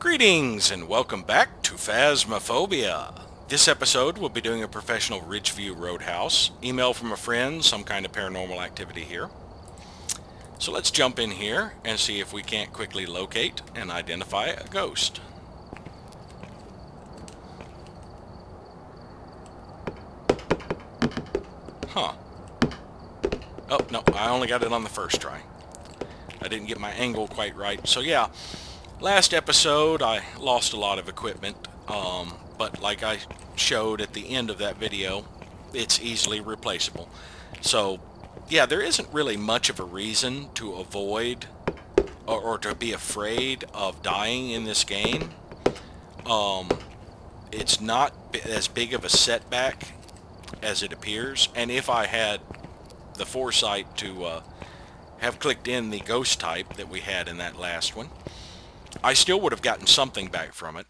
Greetings and welcome back to Phasmophobia. This episode we'll be doing a professional Ridgeview Roadhouse. Email from a friend, some kind of paranormal activity here. So let's jump in here and see if we can't quickly locate and identify a ghost. Huh. Oh, no, I only got it on the first try. I didn't get my angle quite right. So yeah, last episode I lost a lot of equipment, but like I showed at the end of that video, it's easily replaceable. So yeah, there isn't really much of a reason to avoid or to be afraid of dying in this game. It's not as big of a setback as it appears, and if I had the foresight to have clicked in the ghost type that we had in that last one, I still would have gotten something back from it.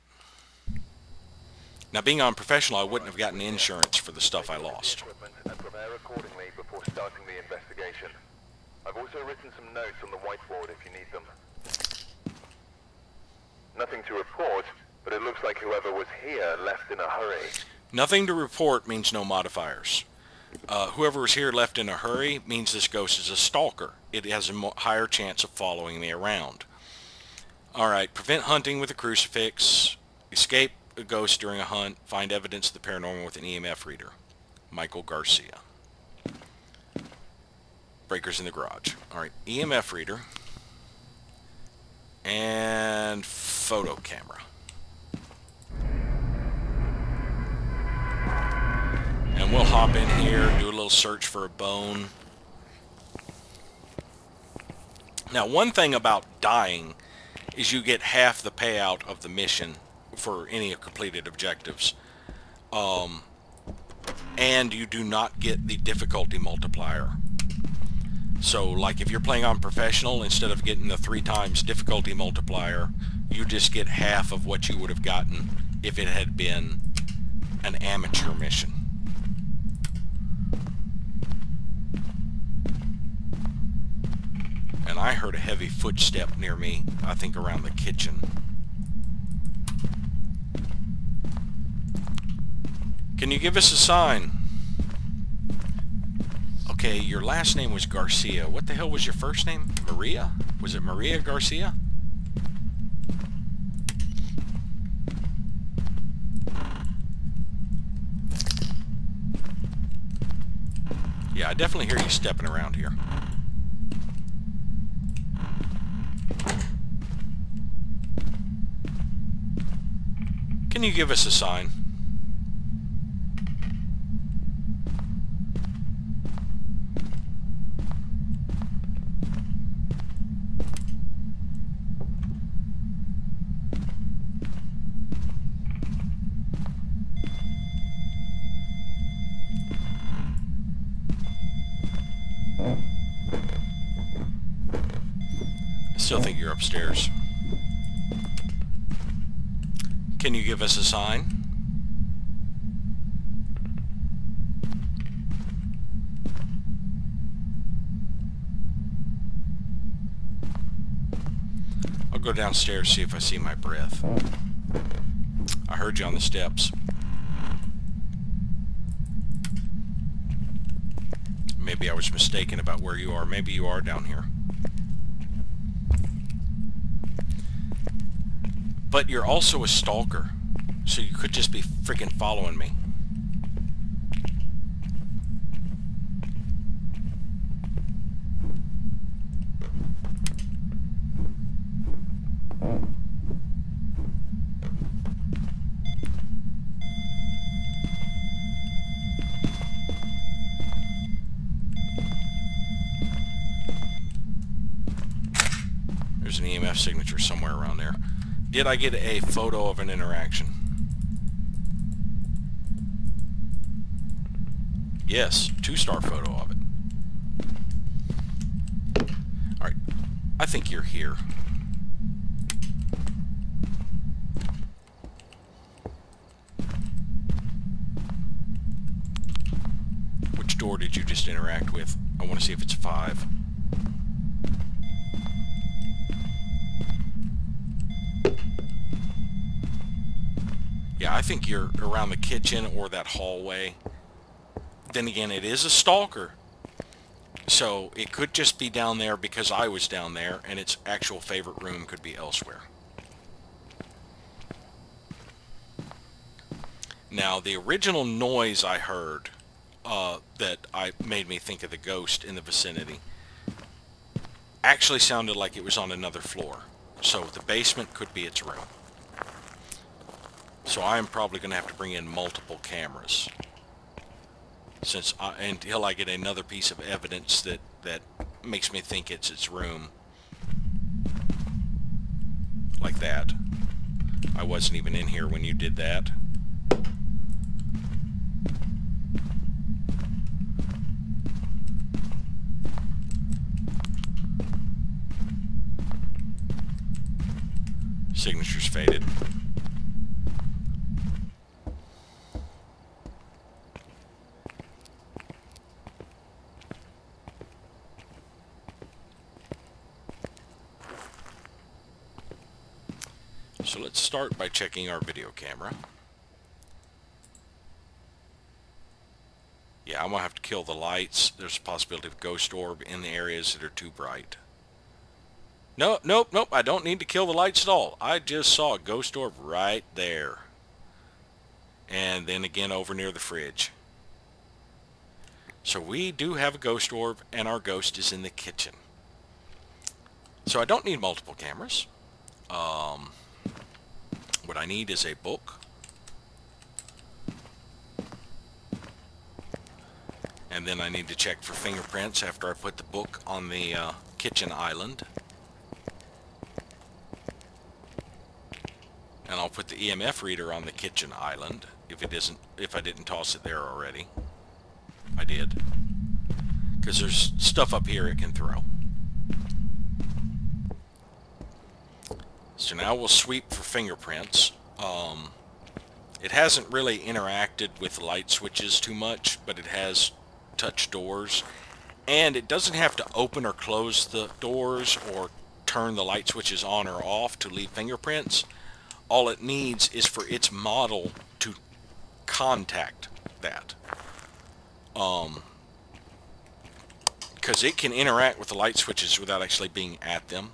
Now, being unprofessional, I wouldn't have gotten insurance for the stuff I lost. And prepare accordingly before starting the investigation. I've also written some notes on the whiteboard if you need them. Nothing to report, but it looks like whoever was here left in a hurry. Nothing to report means no modifiers. Whoever was here left in a hurry means this ghost is a stalker. It has a higher chance of following me around. Alright, prevent hunting with a crucifix, escape a ghost during a hunt, find evidence of the paranormal with an EMF reader. Michael Garcia. Breakers in the garage. Alright, EMF reader and photo camera. And we'll hop in here, do a little search for a bone. Now, one thing about dying is you get half the payout of the mission for any completed objectives. And you do not get the difficulty multiplier. So, like if you're playing on professional, instead of getting the 3 times difficulty multiplier, you just get half of what you would have gotten if it had been an amateur mission. And I heard a heavy footstep near me, I think around the kitchen. Can you give us a sign? Okay, your last name was Garcia. What the hell was your first name? Maria? Was it Maria Garcia? Yeah, I definitely hear you stepping around here. Can you give us a sign? I still think you're upstairs. Can you give us a sign? I'll go downstairs, see if I see my breath. I heard you on the steps. Maybe I was mistaken about where you are. Maybe you are down here. But you're also a stalker, so you could just be freaking following me. There's an EMF signature somewhere around there. Did I get a photo of an interaction? Yes, 2-star photo of it. Alright, I think you're here. Which door did you just interact with? I want to see if it's 5. Yeah, I think you're around the kitchen or that hallway. Then again, it is a stalker. So it could just be down there because I was down there, and its actual favorite room could be elsewhere. Now, the original noise I heard that made me think of the ghost in the vicinity actually sounded like it was on another floor. So the basement could be its room. So I am probably going to have to bring in multiple cameras. Until I get another piece of evidence that makes me think it's its room. Like that. I wasn't even in here when you did that. Signature's faded. So let's start by checking our video camera. Yeah, I'm going to have to kill the lights. There's a possibility of ghost orb in the areas that are too bright. No, nope, I don't need to kill the lights at all. I just saw a ghost orb right there. And then again over near the fridge. So we do have a ghost orb, and our ghost is in the kitchen. So I don't need multiple cameras. What I need is a book. And then I need to check for fingerprints after I put the book on the kitchen island. And I'll put the EMF reader on the kitchen island if I didn't toss it there already. I did. Because there's stuff up here it can throw. So now we'll sweep for fingerprints. It hasn't really interacted with light switches too much, but it has touched doors. And it doesn't have to open or close the doors or turn the light switches on or off to leave fingerprints. All it needs is for its model to contact that. Because it can interact with the light switches without actually being at them.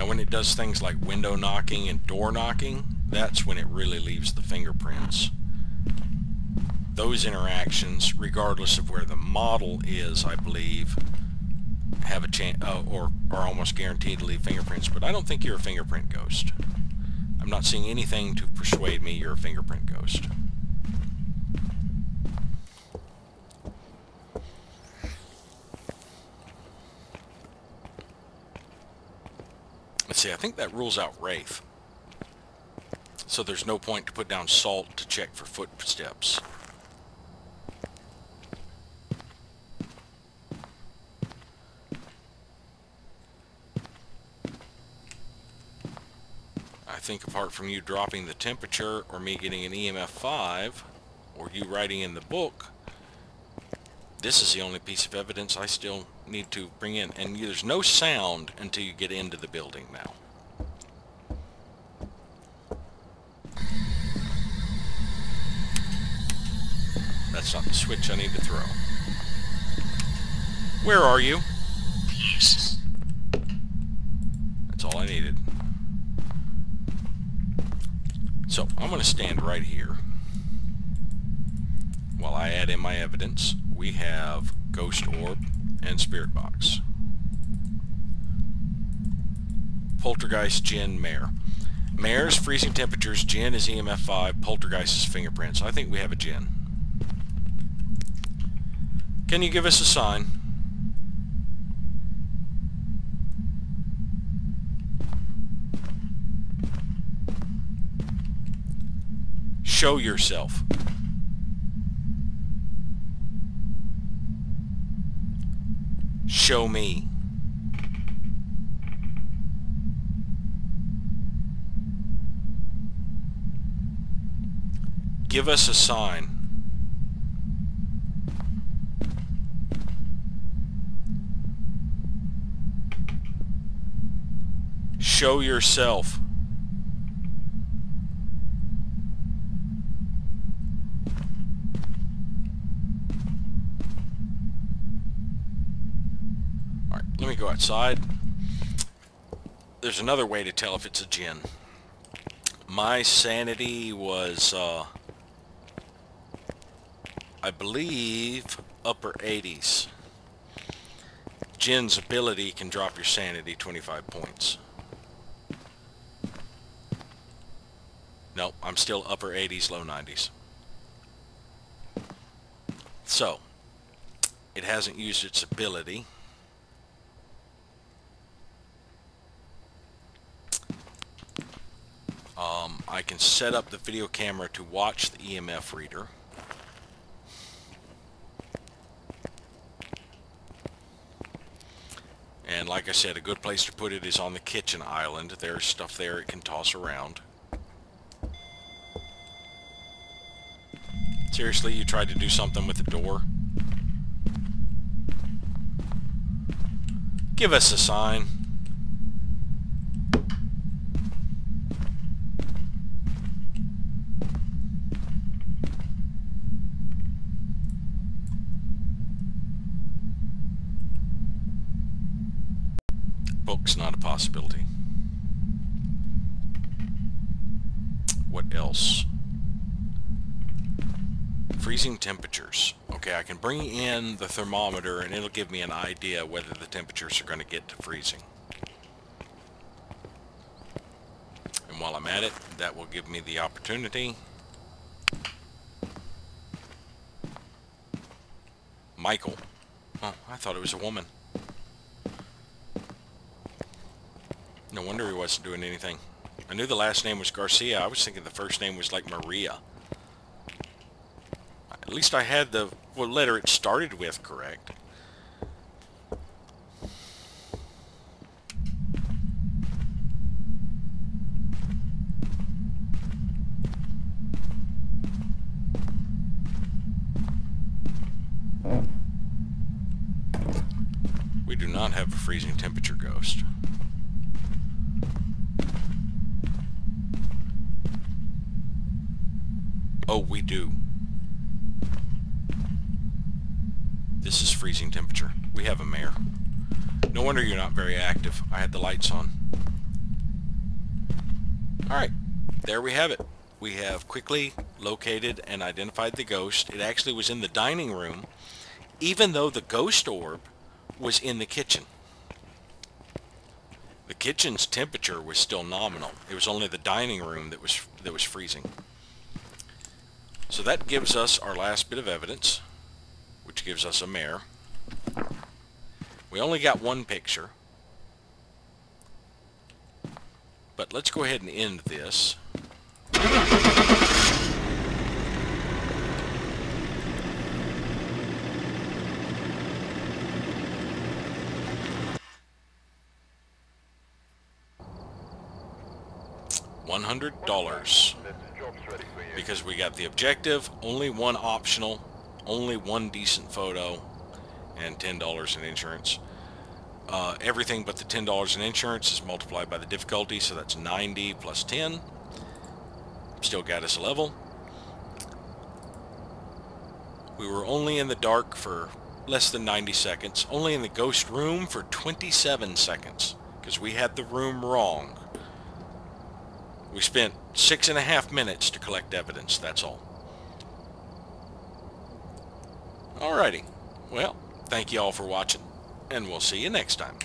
When it does things like window knocking and door knocking, that's when it really leaves the fingerprints. Those interactions, regardless of where the model is, I believe, have a chance, or are almost guaranteed to leave fingerprints. But I don't think you're a fingerprint ghost. I'm not seeing anything to persuade me you're a fingerprint ghost. Let's see, I think that rules out Wraith. So there's no point to put down salt to check for footsteps. I think apart from you dropping the temperature or me getting an EMF 5 or you writing in the book, this is the only piece of evidence I still need to bring in. And there's no sound until you get into the building now. That's not the switch I need to throw. Where are you? That's all I needed. So I'm going to stand right here while I add in my evidence. We have Ghost Orb and Spirit Box. Poltergeist, Jinn, Mare. Mare's freezing temperatures, Jinn is EMF 5, Poltergeist is fingerprints. I think we have a Jinn. Can you give us a sign? Show yourself. Show me. Give us a sign. Show yourself. Alright, let me go outside. There's another way to tell if it's a djinn. My sanity was, I believe, upper 80s. Djinn's ability can drop your sanity 25 points. No, I'm still upper 80s, low 90s. So, it hasn't used its ability. I can set up the video camera to watch the EMF reader. And like I said, a good place to put it is on the kitchen island. There's stuff there it can toss around. Seriously, you tried to do something with the door? Give us a sign. Book's not a possibility. What else? Freezing temperatures. Okay, I can bring in the thermometer and it'll give me an idea whether the temperatures are going to get to freezing. And while I'm at it, that will give me the opportunity. Michael. Oh, I thought it was a woman. No wonder he wasn't doing anything. I knew the last name was Garcia. I was thinking the first name was like Maria. At least I had the what letter it started with correct. We do not have a freezing temperature ghost. Oh, we do. This is freezing temperature. We have a mare. No wonder you're not very active. I had the lights on. Alright, there we have it. We have quickly located and identified the ghost. It actually was in the dining room, even though the ghost orb was in the kitchen. The kitchen's temperature was still nominal. It was only the dining room that was freezing. So that gives us our last bit of evidence, which gives us a mare. We only got one picture, but let's go ahead and end this. $100. Because we got the objective, only one optional, only one decent photo, and $10 in insurance. Everything but the $10 in insurance is multiplied by the difficulty, so that's 90 plus 10. Still got us a level. We were only in the dark for less than 90 seconds, only in the ghost room for 27 seconds, because we had the room wrong. We spent 6.5 minutes to collect evidence, that's all. Alrighty, well, thank you all for watching, and we'll see you next time.